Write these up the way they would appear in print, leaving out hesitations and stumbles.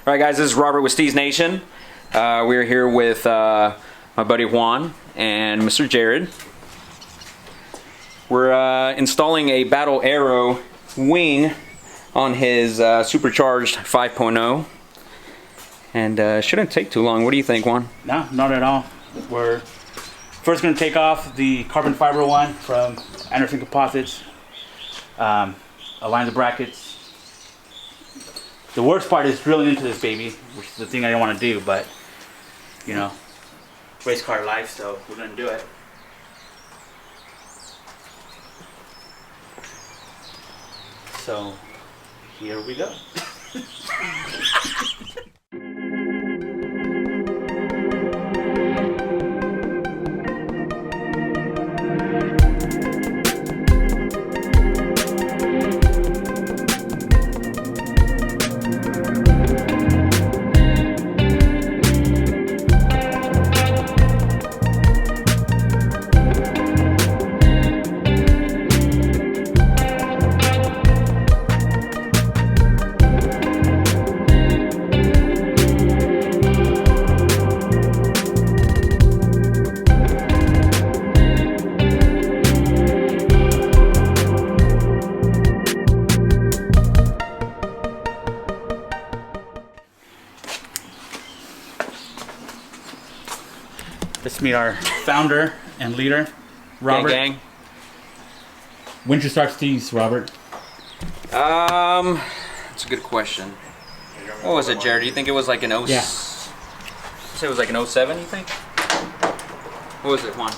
All right, guys, this is Robert with Steeze Nation. We're here with my buddy Juan and Mr. Jared. We're installing a Battle Aero wing on his Supercharged 5.0. And shouldn't take too long. What do you think, Juan? No, not at all. We're first going to take off the carbon fiber one from Anderson Composites, align the brackets. The worst part is drilling into this baby, which is the thing I don't want to do, but you know, race car life, so we're going to do it. So here we go. Let's meet our founder and leader, Robert. Gang. When did you start Steeze, Robert? That's a good question. What was it, Jared? Do you think it was like an Yeah. Say it was like an 07, you think? What was it, Juan? I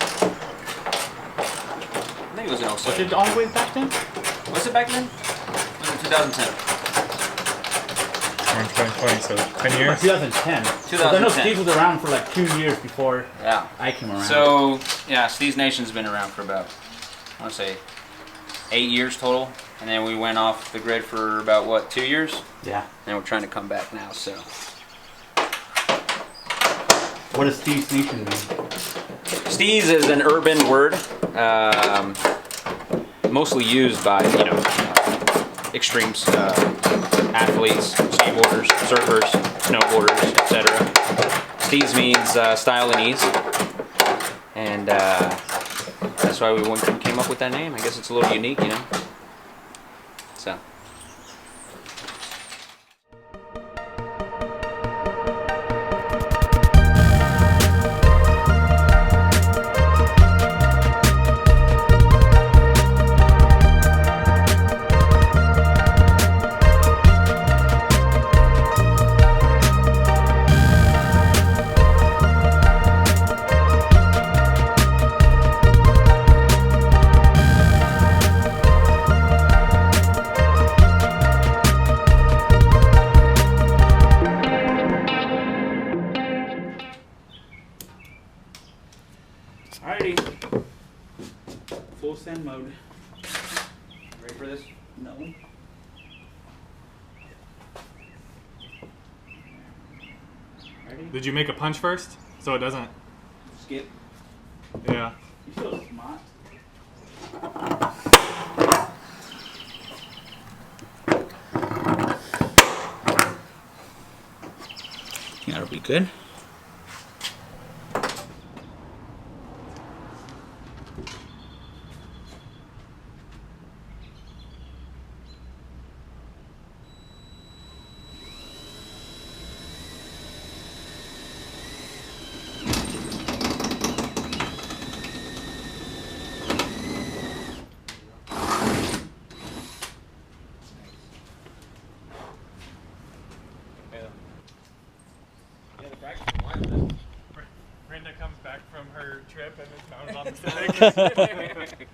think it was an 07. Was it all the way back then? Was it back then? It was in 2010. We're in 2020, so 10 years? 2010. 2010. I know Steeze was around for like 2 years before Yeah. I came around. So, yeah, Steeze Nation's been around for about, I want to say, 8 years total. And then we went off the grid for about, what, 2 years? yeah. And we're trying to come back now, so. What does Steeze Nation mean? Steeze is an urban word, mostly used by, you know, extreme athletes, skateboarders, surfers, snowboarders, etc. Steeze means style and ease, and that's why we came up with that name. I guess it's a little unique, you know. So. Alrighty. Full send mode. Ready for this? No. Ready? Did you make a punch first? So it doesn't. Skip. Yeah. You feel smart. That'll be good. Brenda comes back from her trip and is mounted on the stick.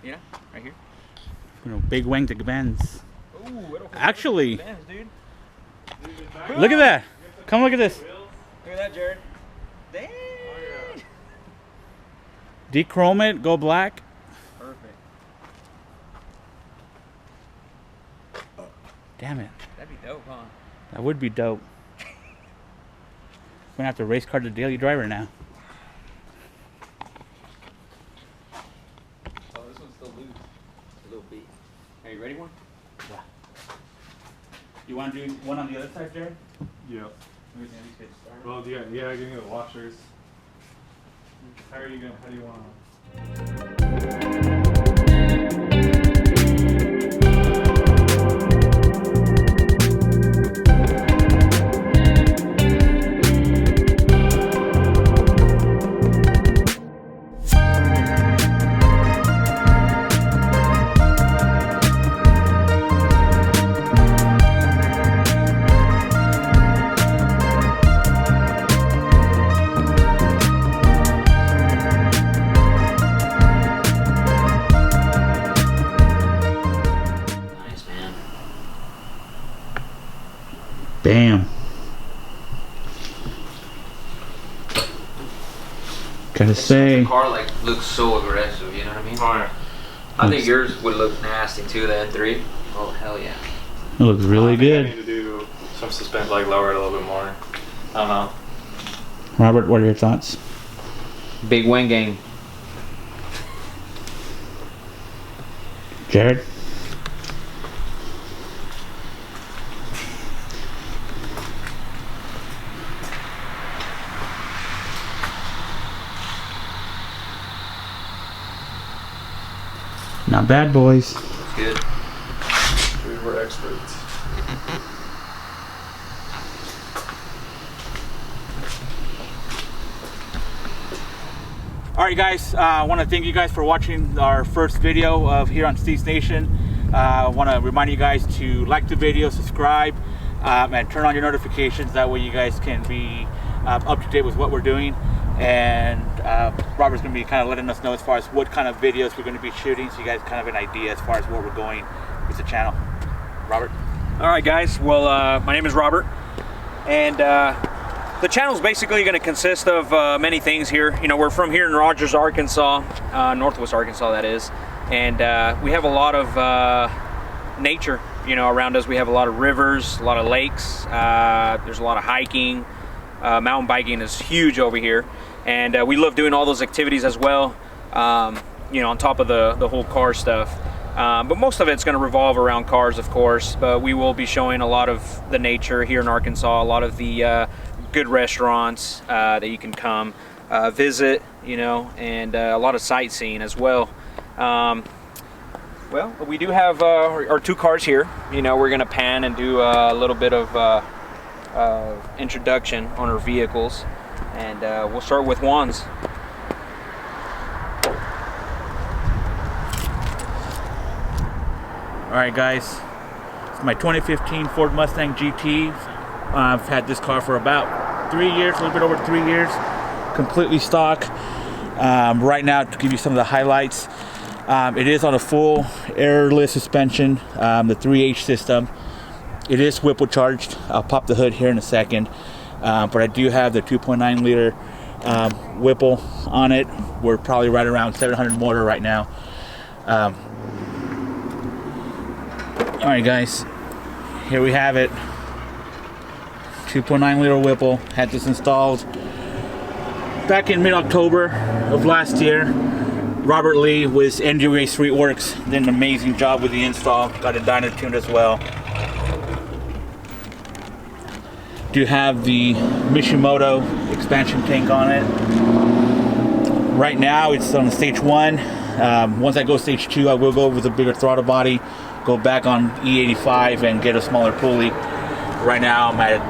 Yeah, right here. You know, big wing to Benz. Ooh, Actually, Bands, dude. look at that. Come look at this. Look at that, Jared. Dang. Dechrome it, go black. Perfect. Damn it. That'd be dope, huh? That would be dope. We're gonna have to race car the daily driver now. Oh, this one's still loose. A little bit. Are you ready, one? Yeah. You want to do one on the other side, Jared? Yeah. Maybe at least get started. Well, yeah, give me the washers. How do you want Bam. Gotta say. The car like looks so aggressive, you know what I mean? Alright. I think yours would look nasty too, the N3. Oh hell yeah. It looks really I good. need to do some suspension, like lower it a little bit more. I don't know. Robert, what are your thoughts? Big wing gang. Jared? Not bad, boys. That's good. We were experts. Alright guys, I want to thank you guys for watching our first video of here on Steeze Nation. I want to remind you guys to like the video, subscribe, and turn on your notifications. That way you guys can be up to date with what we're doing. And Robert's going to be kind of letting us know as far as what kind of videos we're going to be shooting, so you guys kind of have an idea as far as where we're going with the channel. Robert? Alright guys, well my name is Robert, and the channel is basically going to consist of many things here. You know, we're from here in Rogers, Arkansas, Northwest Arkansas that is, and we have a lot of nature, you know, around us. We have a lot of rivers, a lot of lakes, there's a lot of hiking, mountain biking is huge over here, and we love doing all those activities as well, you know, on top of the whole car stuff. But most of it's going to revolve around cars, of course, but we will be showing a lot of the nature here in Arkansas, a lot of the good restaurants that you can come visit, you know, and a lot of sightseeing as well. Well, we do have our two cars here. You know, we're going to pan and do a little bit of introduction on our vehicles, and we'll start with Juan's. Alright guys, it's my 2015 Ford Mustang GT. I've had this car for about 3 years, a little bit over 3 years, completely stock. Right now, to give you some of the highlights, it is on a full airless suspension, the 3H system. It is Whipple charged. I'll pop the hood here in a second, but I do have the 2.9 liter Whipple on it. We're probably right around 700 motor right now. Alright guys, here we have it. 2.9 liter Whipple. Had this installed back in mid-October of last year. Robert Lee with NWA Street Works did an amazing job with the install. Got it dyno tuned as well. Do have the Mishimoto expansion tank on it. Right now it's on stage 1. Once I go stage 2, I will go with a bigger throttle body, go back on E85 and get a smaller pulley. Right now I'm at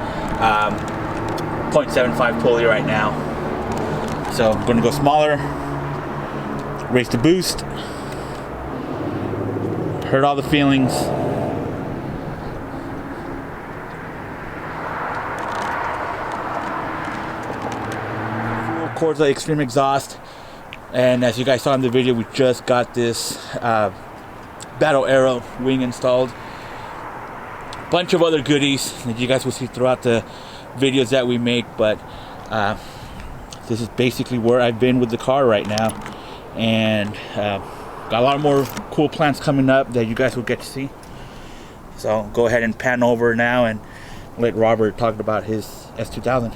0.75 pulley right now. So I'm going to go smaller, raise the boost, hurt all the feelings. Full Corsa Extreme exhaust, and as you guys saw in the video, we just got this Battle Aero wing installed. Bunch of other goodies that you guys will see throughout the videos that we make, but this is basically where I've been with the car right now, and got a lot more cool plans coming up that you guys will get to see. So I'll go ahead and pan over now and let Robert talk about his S2000.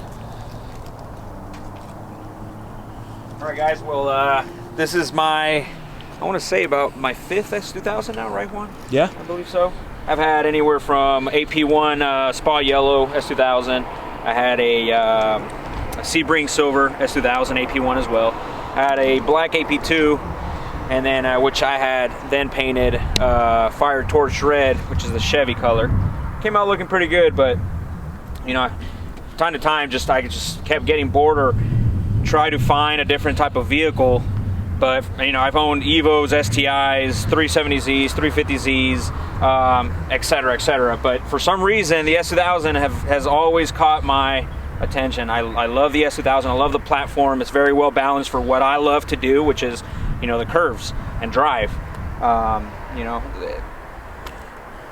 Alright guys, well this is my, I want to say about my 5th S2000 now, right Juan? Yeah? I believe so. I've had anywhere from AP1 Spa Yellow S2000. I had a Sebring Silver S2000 AP1 as well. I had a black AP2, and then which I had then painted Fire Torch Red, which is the Chevy color. Came out looking pretty good, but you know, time to time, I just kept getting bored or try to find a different type of vehicle. But you know, I've owned Evos, STIs, 370Zs, 350Zs, etc., etc. But for some reason, the S2000 has always caught my attention. I love the S2000. I love the platform. It's very well balanced for what I love to do, which is, you know, the curves and drive. You know,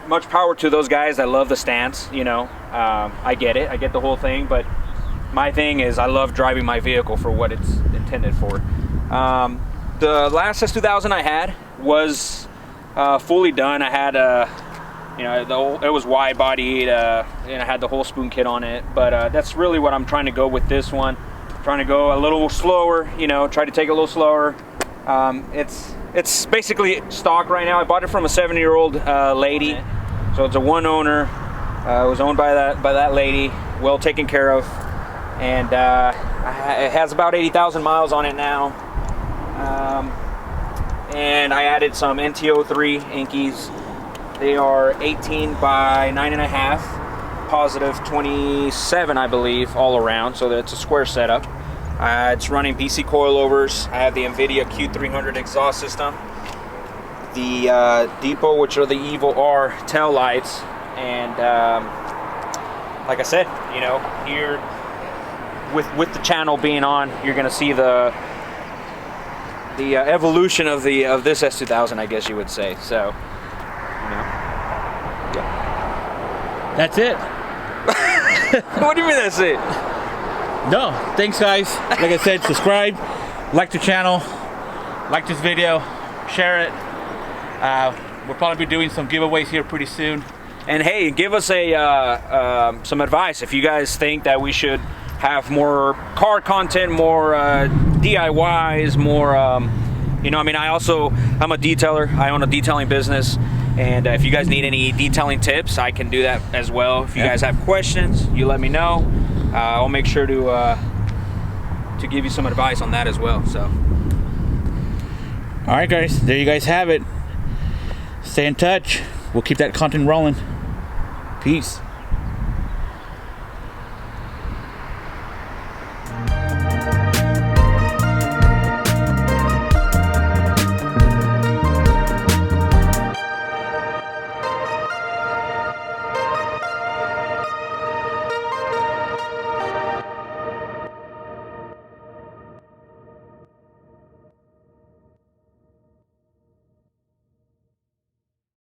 much power to those guys. I love the stance. You know, I get it. I get the whole thing. But my thing is, I love driving my vehicle for what it's intended for. The last S2000 I had was fully done. I had you know, it was wide bodied, and I had the whole spoon kit on it. But that's really what I'm trying to go with this one. Trying to go a little slower, you know, try to take it a little slower. It's basically stock right now. I bought it from a 70-year-old lady, so it's a one owner. It was owned by that lady, well taken care of, and it has about 80,000 miles on it now. And I added some NT03 Inkies. They are 18 by 9.5, positive 27, I believe, all around. So it's a square setup. It's running BC coilovers. I have the NVIDIA Q300 exhaust system, the Depot, which are the Evo R tail lights, and like I said, you know, here with the channel being on, you're gonna see the evolution of this S2000, I guess you would say. So, you know, yeah. That's it. What do you mean that's it? No, thanks guys. Like I said, subscribe, like the channel, like this video, share it. We'll probably be doing some giveaways here pretty soon. And hey, give us some advice if you guys think that we should have more car content, more DIYs, more you know, I mean, I'm a detailer. I own a detailing business, and if you guys need any detailing tips, I can do that as well. If you guys have questions, you let me know. I'll make sure to give you some advice on that as well. So, all right guys, there you guys have it. Stay in touch. We'll keep that content rolling. Peace.